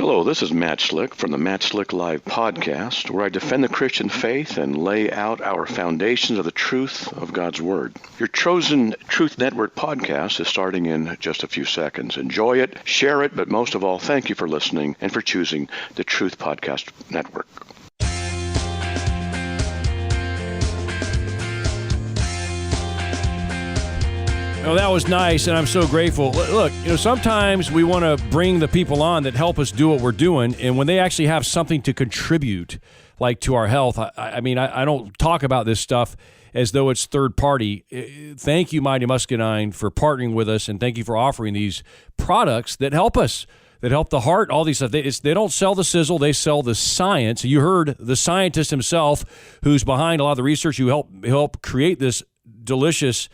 Hello, this is Matt Slick from the Matt Slick Live podcast, where I defend the Christian faith and lay out our foundations of the truth of God's Word. Your chosen Truth Network podcast is starting in just a few seconds. Enjoy it, share it, but most of all, thank you for listening and for choosing the Truth Podcast Network. Oh, that was nice, and I'm so grateful. Look, sometimes we want to bring the people on that help us do what we're doing, and when they actually have something to contribute, like to our health, I don't talk about this stuff as though it's third party. Thank you, Mighty Muscadine, for partnering with us, and thank you for offering these products that help us, that help the heart, all these stuff. They don't sell the sizzle, they sell the science. You heard the scientist himself, who's behind a lot of the research, who help create this delicious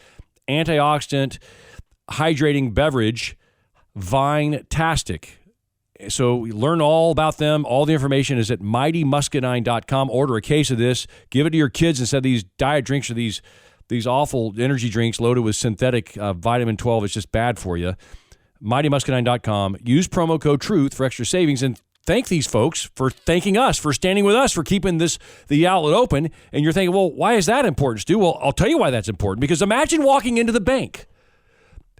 antioxidant hydrating beverage, Vine-tastic. So learn all about them. All the information is at mightymuscadine.com. Order a case of this. Give it to your kids instead of these diet drinks or these awful energy drinks loaded with synthetic vitamin 12. It's just bad for you. mightymuscadine.com. Use promo code TRUTH for extra savings, and thank these folks for thanking us, for standing with us, for keeping the outlet open. And you're thinking, well, why is that important, Stu? Well, I'll tell you why that's important. Because imagine walking into the bank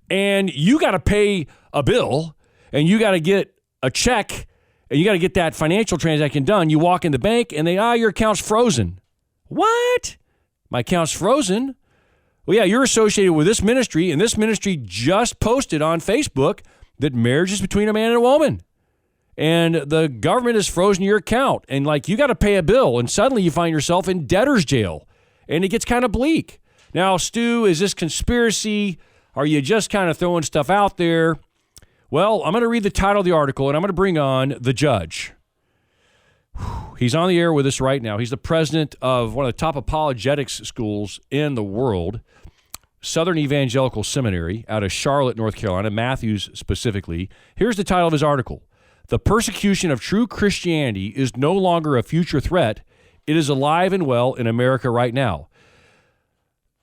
and you got to pay a bill and you got to get a check and you got to get that financial transaction done. You walk in the bank and your account's frozen. What? My account's frozen? Well, yeah, you're associated with this ministry, and this ministry just posted on Facebook that marriage is between a man and a woman. And the government has frozen your account, and you got to pay a bill, and suddenly you find yourself in debtor's jail, and it gets kind of bleak. Now, Stu, is this conspiracy? Are you just kind of throwing stuff out there? Well, I'm going to read the title of the article, and I'm going to bring on the judge. He's on the air with us right now. He's the president of one of the top apologetics schools in the world, Southern Evangelical Seminary out of Charlotte, North Carolina, Matthews specifically. Here's the title of his article. The persecution of true Christianity is no longer a future threat. It is alive and well in America right now.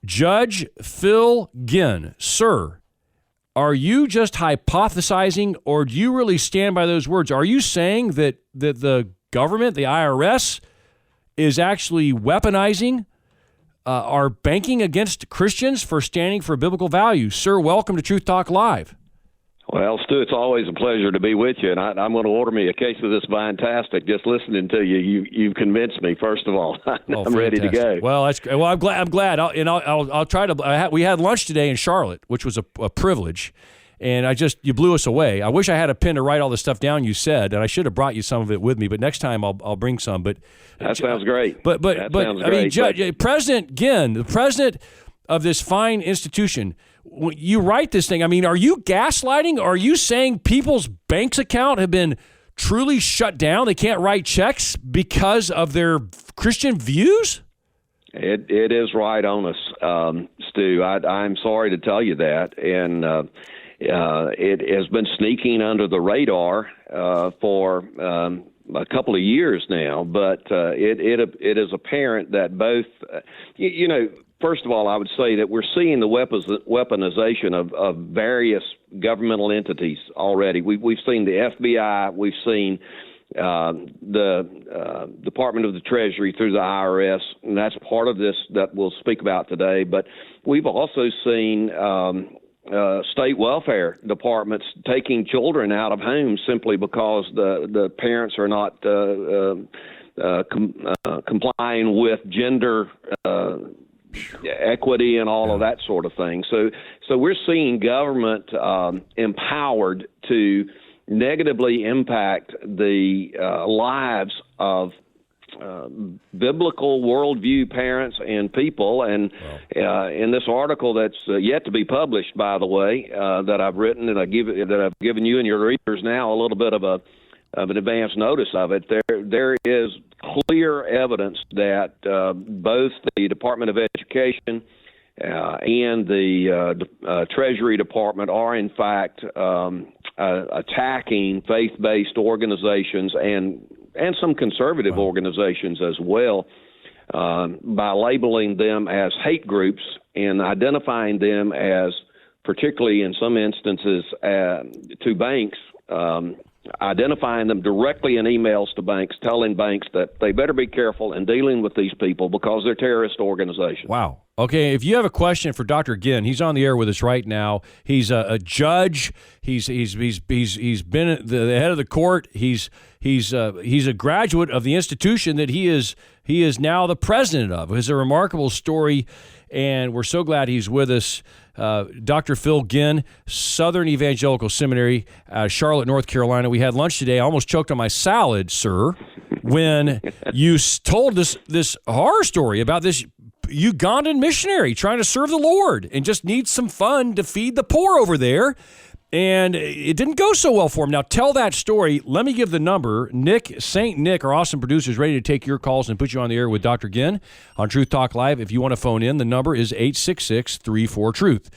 Judge Phil Ginn, sir, are you just hypothesizing, or do you really stand by those words? Are you saying that the government, the IRS, is actually weaponizing our banking against Christians for standing for biblical values? Sir, welcome to Truth Talk Live. Well, Stu, it's always a pleasure to be with you, and I'm going to order me a case of this Vine-tastic. Just listening to you've convinced me. First of all, I'm ready to go. Well, that's great. Well, I'm glad. I'll try to. We had lunch today in Charlotte, which was a privilege, and you blew us away. I wish I had a pen to write all the stuff down you said, and I should have brought you some of it with me. But next time I'll bring some. But that sounds great. But I mean, President Ginn, the president of this fine institution. You write this thing. I mean, are you gaslighting? Are you saying people's bank's account have been truly shut down? They can't write checks because of their Christian views? It is right on us, Stu. I'm sorry to tell you that. And it has been sneaking under the radar for a couple of years now. But it is apparent that both, first of all, I would say that we're seeing the weaponization of various governmental entities already. We've seen the FBI, we've seen the Department of the Treasury through the IRS, and that's part of this that we'll speak about today. But we've also seen state welfare departments taking children out of homes simply because the parents are not complying with gender equity and all of that sort of thing. So we're seeing government empowered to negatively impact the lives of biblical worldview parents and people. And in this article that's yet to be published, by the way, that I've written and that I've given you and your readers now a little bit of an advance notice of it, there is clear evidence that both the Department of Education and the Treasury Department are in fact attacking faith-based organizations and some conservative organizations as well by labeling them as hate groups and identifying them as, particularly in some instances, to banks, identifying them directly in emails to banks, telling banks that they better be careful in dealing with these people because they're terrorist organizations. Wow. Okay, if you have a question for Dr. Ginn, he's on the air with us right now. He's a judge. He's been the head of the court. He's a graduate of the institution that he is now the president of. It's a remarkable story, and we're so glad he's with us. Dr. Phil Ginn, Southern Evangelical Seminary, Charlotte, North Carolina. We had lunch today. I almost choked on my salad, sir, when you told us this horror story about this Ugandan missionary trying to serve the Lord and just needs some fun to feed the poor over there. And it didn't go so well for him. Now, tell that story. Let me give the number. St. Nick, our awesome producer, is ready to take your calls and put you on the air with Dr. Ginn on Truth Talk Live. If you want to phone in, the number is 866-34-TRUTH.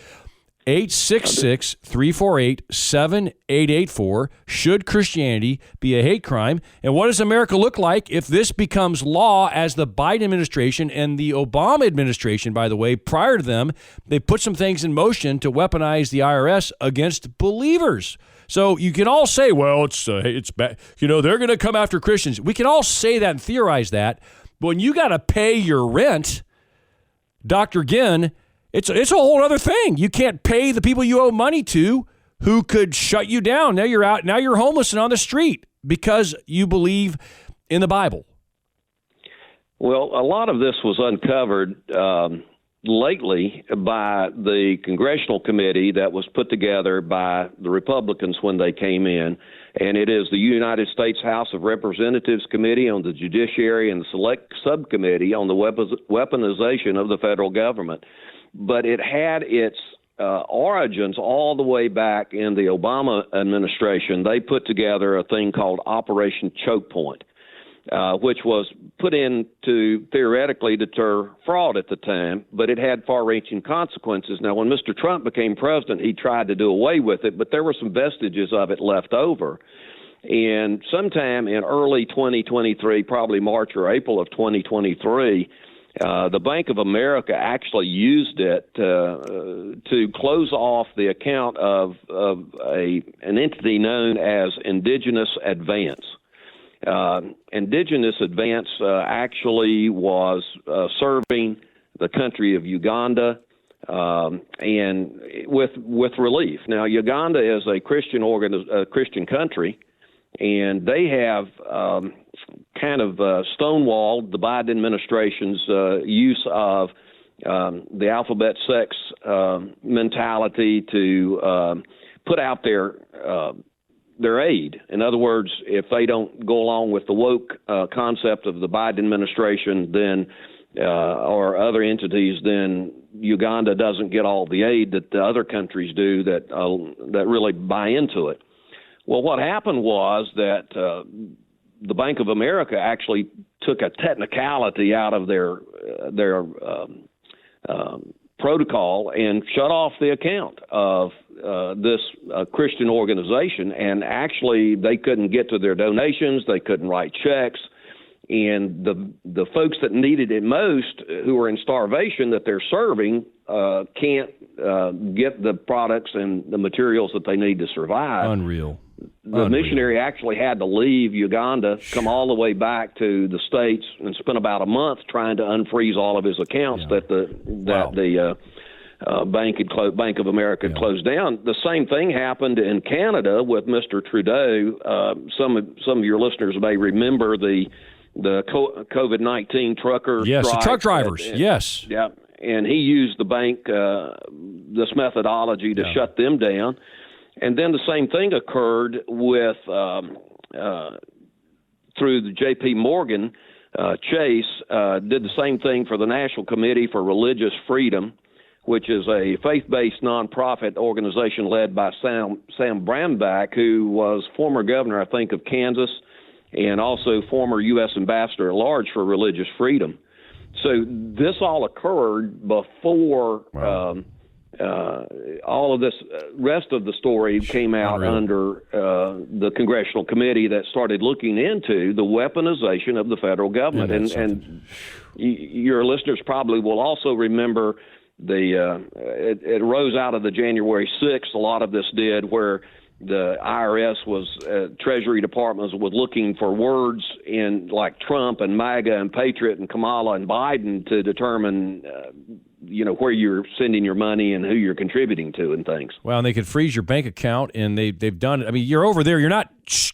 866-348-7884. Should Christianity be a hate crime? And what does America look like if this becomes law, as the Biden administration and the Obama administration, by the way, prior to them, they put some things in motion to weaponize the IRS against believers. So you can all say, well, it's bad. They're going to come after Christians. We can all say that and theorize that. But when you got to pay your rent, Dr. Ginn, it's a whole other thing. You can't pay the people you owe money to who could shut you down. Now you're out. Now you're homeless and on the street because you believe in the Bible. Well, a lot of this was uncovered lately by the congressional committee that was put together by the Republicans when they came in, and it is the United States House of Representatives Committee on the Judiciary and the Select Subcommittee on the Weaponization of the Federal Government. But it had its origins all the way back in the Obama administration. They put together a thing called Operation Choke Point, which was put in to theoretically deter fraud at the time, but it had far-reaching consequences. Now, when Mr. Trump became president, he tried to do away with it, but there were some vestiges of it left over. And sometime in early 2023, probably March or April of 2023, the Bank of America actually used it to close off the account of an entity known as Indigenous Advance. Indigenous Advance actually was serving the country of Uganda and with relief. Now, Uganda is a Christian Christian country, and they have kind of stonewalled the Biden administration's use of the alphabet sex mentality to put out their aid. In other words, if they don't go along with the woke concept of the Biden administration, then or other entities, then Uganda doesn't get all the aid that the other countries do that really buy into it. Well, what happened was that the Bank of America actually took a technicality out of their protocol and shut off the account of this Christian organization, and actually they couldn't get to their donations, they couldn't write checks, and the folks that needed it most, who are in starvation that they're serving, can't get the products and the materials that they need to survive. Unreal. The missionary actually had to leave Uganda, come all the way back to the States, and spent about a month trying to unfreeze all of his accounts that the Bank of America had closed down. The same thing happened in Canada with Mr. Trudeau. Some of your listeners may remember the COVID-19 trucker strike. Yes, the truck drivers. Yes. Yeah, and he used the bank this methodology to shut them down. And then the same thing occurred with through the J.P. Morgan. Chase did the same thing for the National Committee for Religious Freedom, which is a faith-based nonprofit organization led by Sam Bramback, who was former governor, I think, of Kansas, and also former U.S. ambassador at large for religious freedom. So this all occurred before all of this rest of the story came out under the congressional committee that started looking into the weaponization of the federal government. And your listeners probably will also remember it rose out of the January 6th. A lot of this did, where the IRS was, Treasury Department was looking for words in like Trump and MAGA and Patriot and Kamala and Biden to determine, where you're sending your money and who you're contributing to and things. Well, and they could freeze your bank account, and they've done it. I mean, you're over there. You're not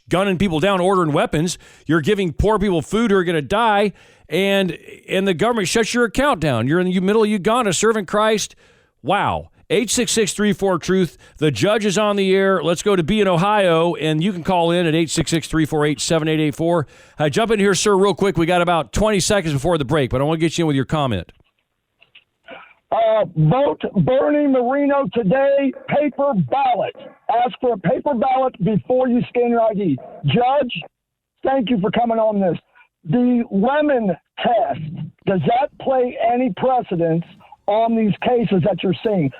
gunning people down, ordering weapons. You're giving poor people food who are going to die, and the government shuts your account down. You're in the middle of Uganda serving Christ. Wow. 866-34-TRUTH. The judge is on the air. Let's go to B in Ohio, and you can call in at 866-348-7884. Jump in here, sir, real quick. We got about 20 seconds before the break, but I want to get you in with your comment. Vote Bernie Moreno today, paper ballot. Ask for a paper ballot before you scan your ID. Judge, thank you for coming on this. The lemon test, does that play any precedence on these cases that you're seeing?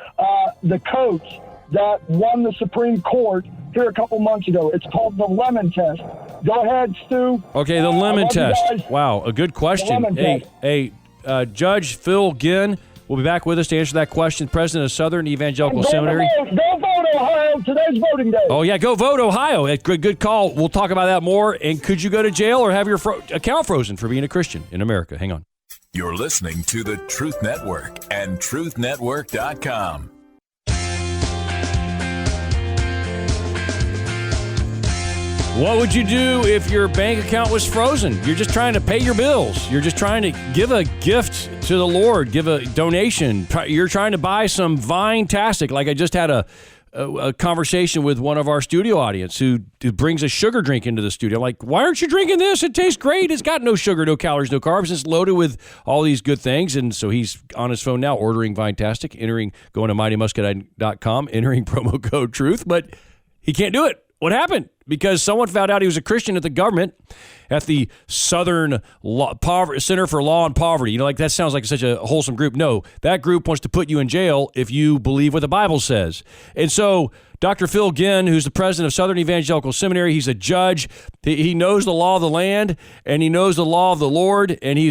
The coach that won the Supreme Court here a couple months ago, it's called the lemon test. Go ahead, Stu. Okay, the lemon test. Wow, a good question. Hey, Judge Phil Ginn will be back with us to answer that question. President of Southern Evangelical Seminary. Go vote, Ohio. Today's voting day. Oh, yeah, go vote, Ohio. Good call. We'll talk about that more. And could you go to jail or have your account frozen for being a Christian in America? Hang on. You're listening to the Truth Network and truthnetwork.com. What would you do if your bank account was frozen? You're just trying to pay your bills. You're just trying to give a gift to the Lord, give a donation. You're trying to buy some Vine-tastic. Like I just had a conversation with one of our studio audience who brings a sugar drink into the studio. I'm like, why aren't you drinking this? It tastes great. It's got no sugar, no calories, no carbs. It's loaded with all these good things. And so he's on his phone now ordering Vine-tastic, going to mightymuscadine.com, entering promo code TRUTH, but he can't do it. What happened? Because someone found out he was a Christian at the government, at the Southern Center for Law and Poverty. Like that sounds like such a wholesome group. No, that group wants to put you in jail if you believe what the Bible says. And so Dr. Phil Ginn, who's the president of Southern Evangelical Seminary, he's a judge. He knows the law of the land, and he knows the law of the Lord, and he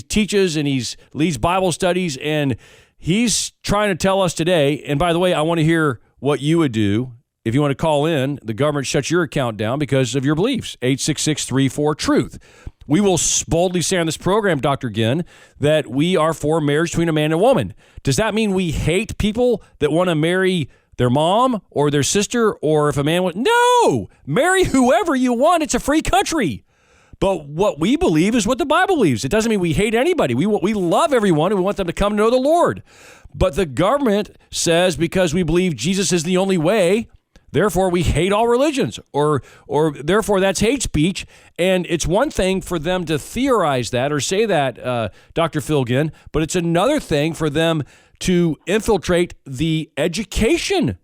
teaches and he leads Bible studies, and he's trying to tell us today. And by the way, I want to hear what you would do. If you want to call in, the government shuts your account down because of your beliefs. 866-34-TRUTH. We will boldly say on this program, Dr. Ginn, that we are for marriage between a man and a woman. Does that mean we hate people that want to marry their mom or their sister, or if a man wants? No! Marry whoever you want. It's a free country. But what we believe is what the Bible believes. It doesn't mean we hate anybody. We love everyone and we want them to come to know the Lord. But the government says because we believe Jesus is the only way, therefore, we hate all religions, or therefore that's hate speech. And it's one thing for them to theorize that or say that, Dr. Phil Ginn, but it's another thing for them to infiltrate the education,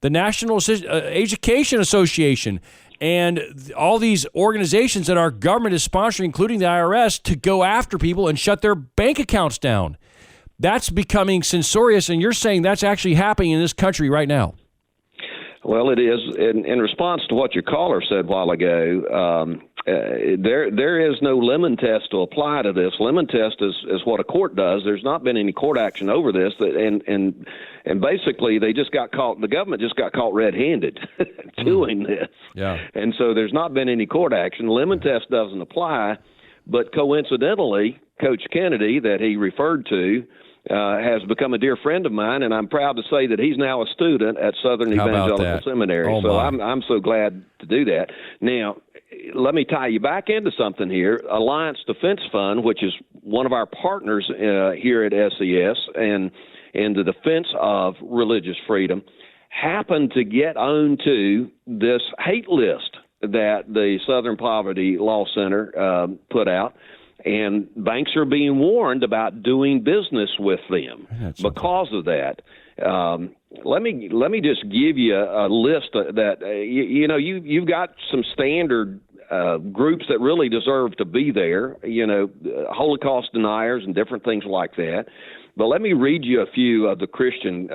the National Education Association, and all these organizations that our government is sponsoring, including the IRS, to go after people and shut their bank accounts down. That's becoming censorious, and you're saying that's actually happening in this country right now. Well, it is. In response to what your caller said a while ago, there is no lemon test to apply to this. Lemon test is what a court does. There's not been any court action over this, and basically they just got caught. The government just got caught red-handed doing this. Yeah. And so there's not been any court action. Lemon test doesn't apply, but coincidentally, Coach Kennedy that he referred to has become a dear friend of mine, and I'm proud to say that he's now a student at Southern Evangelical Seminary. Oh, so I'm so glad to do that. Now, let me tie you back into something here. Alliance Defense Fund, which is one of our partners here at SES and in the defense of religious freedom, happened to get onto this hate list that the Southern Poverty Law Center put out. And banks are being warned about doing business with them because of that. Let me just give you a list that you've got some standard groups that really deserve to be there. Holocaust deniers and different things like that. But let me read you a few of the Christian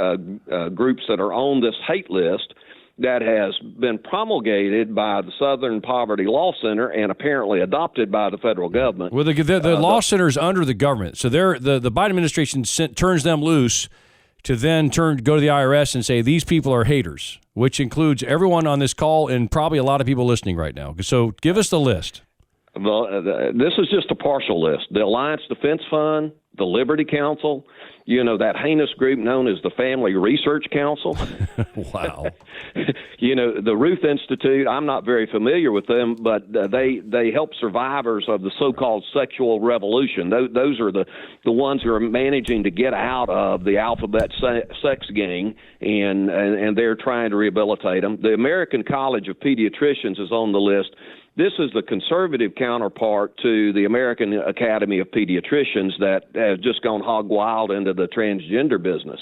groups that are on this hate list that has been promulgated by the Southern Poverty Law Center and apparently adopted by the federal government. Well, the law center is under the government, so the Biden administration turns them loose to then go to the IRS and say these people are haters. which includes everyone on this call and probably a lot of people listening right now. So give us the list. This is just a partial list. The Alliance Defense Fund, the Liberty Council, that heinous group known as the Family Research Council. Wow. The Ruth Institute, I'm not very familiar with them, but they help survivors of the so-called sexual revolution. Those are the ones who are managing to get out of the alphabet sex gang, and they're trying to rehabilitate them. The American College of Pediatricians is on the list. This is the conservative counterpart to the American Academy of Pediatricians that has just gone hog wild into the transgender business.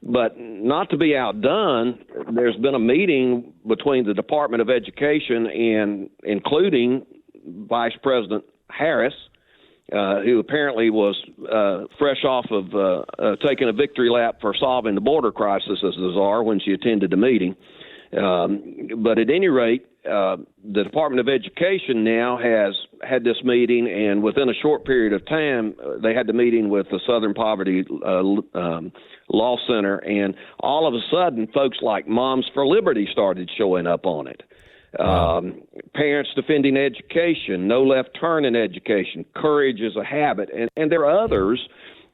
But not to be outdone, there's been a meeting between the Department of Education and including Vice President Harris, who apparently was fresh off of taking a victory lap for solving the border crisis as the czar when she attended the meeting. But at any rate, the Department of Education now has had this meeting, and within a short period of time, they had the meeting with the Southern Poverty Law Center, and all of a sudden, folks like Moms for Liberty started showing up on it. Parents Defending Education, No Left Turn in Education, Courage is a Habit, and there are others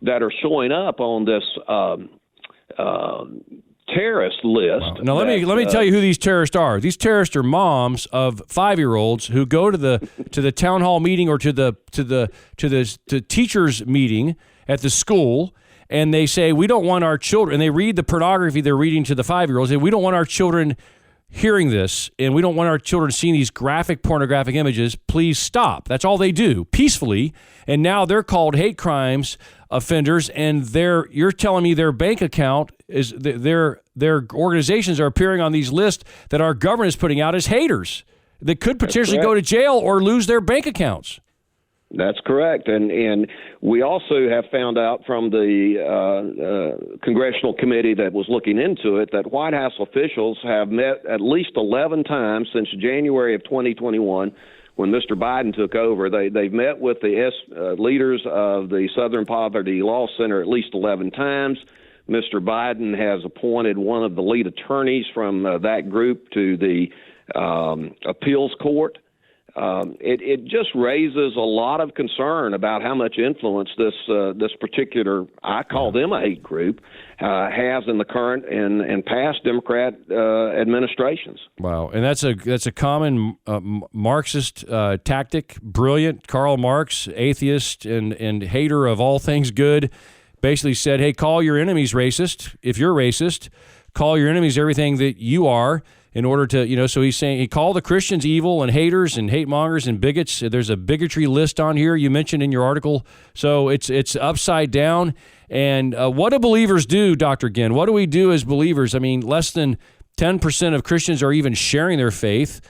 that are showing up on this terrorist list. Wow. Now let me tell you who these terrorists are. These terrorists are moms of 5-year-olds who go to the town hall meeting or to the teachers meeting at the school, and they say we don't want our children. And they read the pornography they're reading to the 5-year-olds. And we don't want our children hearing this, and we don't want our children seeing these graphic pornographic images. Please stop. That's all they do peacefully. And now they're called hate crimes offenders, and you're telling me their bank account is their organizations are appearing on these lists that our government is putting out as haters that could potentially go to jail or lose their bank accounts. That's correct. And we also have found out from the congressional committee that was looking into it that White House officials have met at least 11 times since January of 2021 when Mr. Biden took over. They've met with the leaders of the Southern Poverty Law Center at least 11 times. Mr. Biden has appointed one of the lead attorneys from that group to the appeals court. It just raises a lot of concern about how much influence this particular, I call them a hate group, has in the current and past Democrat administrations. Wow, and that's a common Marxist tactic. Brilliant. Karl Marx, atheist and hater of all things good, basically said, "Hey, call your enemies racist. If you're racist, call your enemies everything that you are." In order to, so he's saying he called the Christians evil and haters and hate mongers and bigots. There's a bigotry list on here you mentioned in your article. So it's upside down. And what do believers do, Dr. Ginn? What do we do as believers? I mean, less than 10% of Christians are even sharing their faith,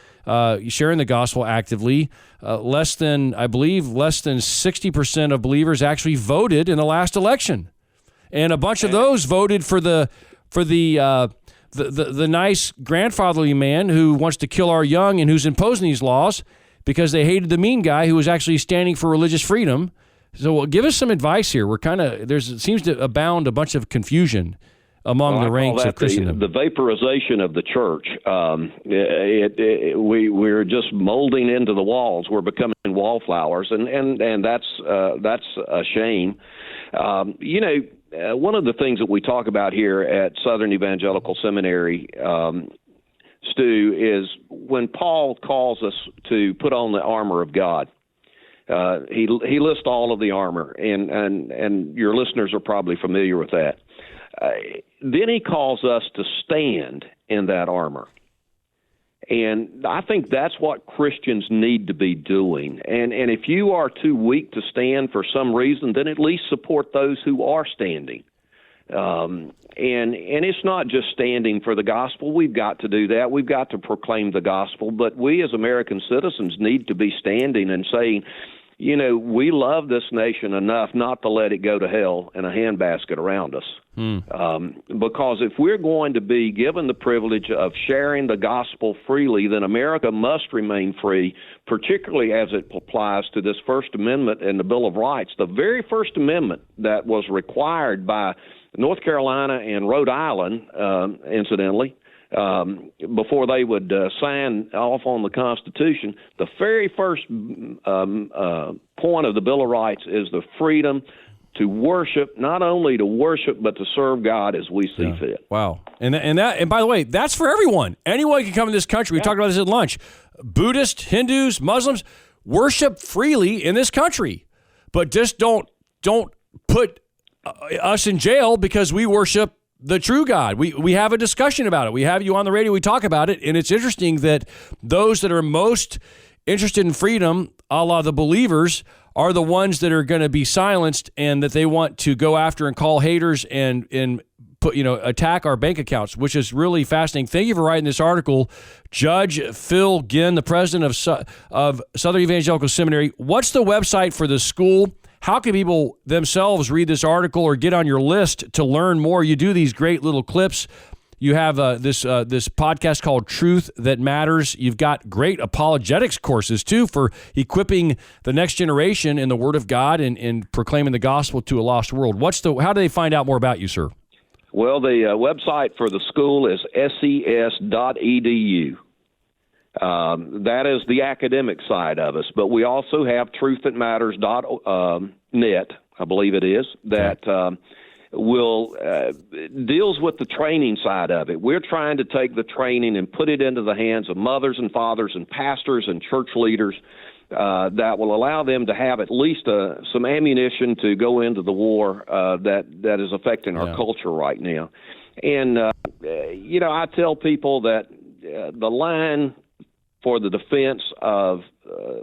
sharing the gospel actively. Less than 60% of believers actually voted in the last election. And a bunch of those voted for the nice grandfatherly man who wants to kill our young and who's imposing these laws because they hated the mean guy who was actually standing for religious freedom. So give us some advice here. There seems to abound a bunch of confusion among the ranks of Christendom. The vaporization of the church. We're just molding into the walls. We're becoming wallflowers, and that's a shame. One of the things that we talk about here at Southern Evangelical Seminary, Stu, is when Paul calls us to put on the armor of God. He lists all of the armor, and your listeners are probably familiar with that. Then he calls us to stand in that armor. And I think that's what Christians need to be doing. And if you are too weak to stand for some reason, then at least support those who are standing. And it's not just standing for the gospel. We've got to do that. We've got to proclaim the gospel. But we as American citizens need to be standing and saying, we love this nation enough not to let it go to hell in a handbasket around us. Because if we're going to be given the privilege of sharing the gospel freely, then America must remain free, particularly as it applies to this First Amendment and the Bill of Rights. The very First Amendment that was required by North Carolina and Rhode Island, incidentally, before they would sign off on the Constitution, the very first point of the Bill of Rights is the freedom to worship, not only to worship, but to serve God as we see fit. Wow. And by the way, that's for everyone. Anyone can come in this country. We talked about this at lunch. Buddhists, Hindus, Muslims, worship freely in this country. But just don't put us in jail because we worship the true God. We have a discussion about it. We have you on the radio. We talk about it. And it's interesting that those that are most interested in freedom, a la the believers, are the ones that are going to be silenced and that they want to go after and call haters and put, attack our bank accounts, which is really fascinating. Thank you for writing this article. Judge Phil Ginn, the president of Southern Evangelical Seminary. What's the website for the school? How can people themselves read this article or get on your list to learn more? You do these great little clips. You have this podcast called Truth That Matters. You've got great apologetics courses, too, for equipping the next generation in the Word of God and proclaiming the gospel to a lost world. How do they find out more about you, sir? Well, the website for the school is ses.edu. That is the academic side of us. But we also have truththatmatters.net, I believe it is, that deals with the training side of it. We're trying to take the training and put it into the hands of mothers and fathers and pastors and church leaders that will allow them to have at least some ammunition to go into the war that is affecting our culture right now. And, I tell people that the line for the defense of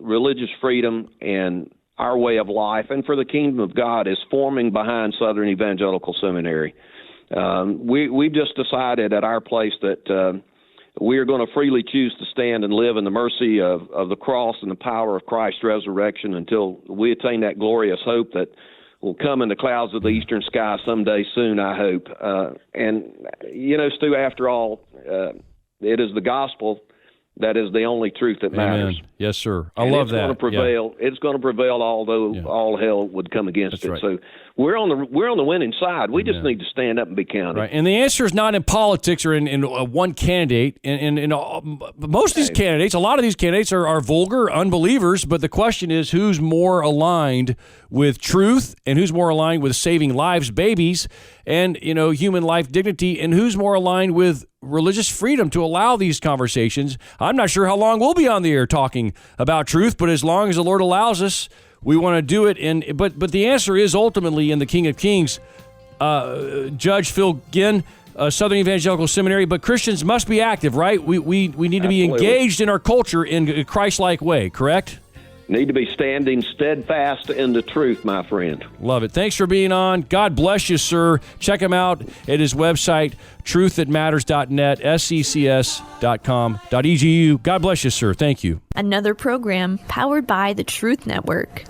religious freedom and our way of life and for the kingdom of God is forming behind Southern Evangelical Seminary. We've just decided at our place that we are going to freely choose to stand and live in the mercy of the cross and the power of Christ's resurrection until we attain that glorious hope that will come in the clouds of the eastern sky someday soon, I hope. Stu, after all, it is the gospel that is the only truth that matters. Amen. Yes, sir. I love that. It's going to prevail. Yeah. It's going to prevail, although all hell would come against That's it. Right. So we're on the winning side. We just need to stand up and be counted. Right. And the answer is not in politics or in one candidate. In most of these candidates, a lot of these candidates are vulgar unbelievers. But the question is, who's more aligned with truth, and who's more aligned with saving lives, babies, and human life dignity, and who's more aligned with religious freedom to allow these conversations. I'm not sure how long we'll be on the air talking about truth, but as long as the Lord allows us, we want to do it. But the answer is ultimately in the King of Kings, Judge Phil Ginn, Southern Evangelical Seminary. But Christians must be active, right? We need to be engaged in our culture in a Christ-like way, correct? Need to be standing steadfast in the truth, my friend. Love it. Thanks for being on. God bless you, sir. Check him out at his website, truththatmatters.net, seccs.com.edu. God bless you, sir. Thank you. Another program powered by the Truth Network.